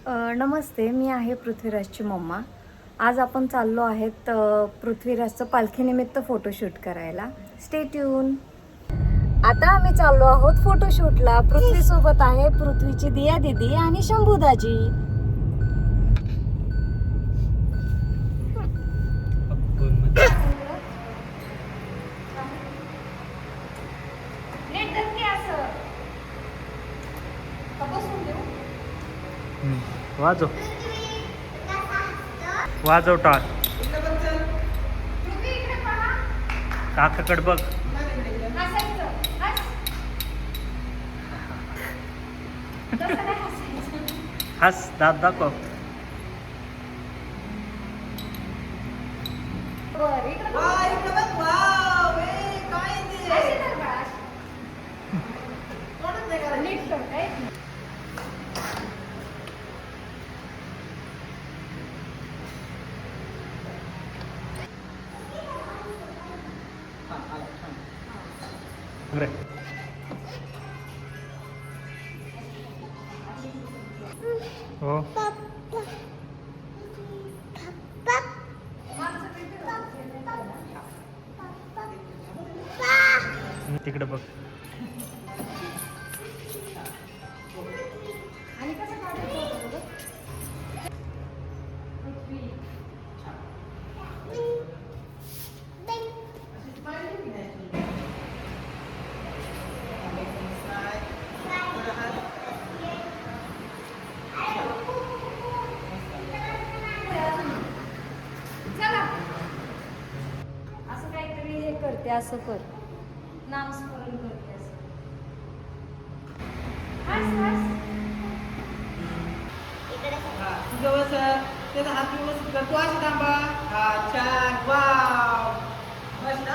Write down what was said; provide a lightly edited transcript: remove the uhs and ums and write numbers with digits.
नमस्ते, मी आहे पृथ्वीराजची मम्मा. आज आपण चाललो आहेत पृथ्वीराजचं पालखीनिमित्त फोटोशूट करायला. Stay tune. आता आम्ही चाललो आहोत फोटोशूटला. पृथ्वीसोबत आहे पृथ्वीची दिया दीदी आणि शंभूदाजी. वाजव वाजव टाळ. काकाकडे बघ. हस, दात दाखव. हो तिकडे बघ. असं काहीतरी हे करते, असं कर, नामस्मरण करते असं. त्याचा हात व्यवस्थित कर. तू अशी थांबा. हा, छान. वाव, मस्त.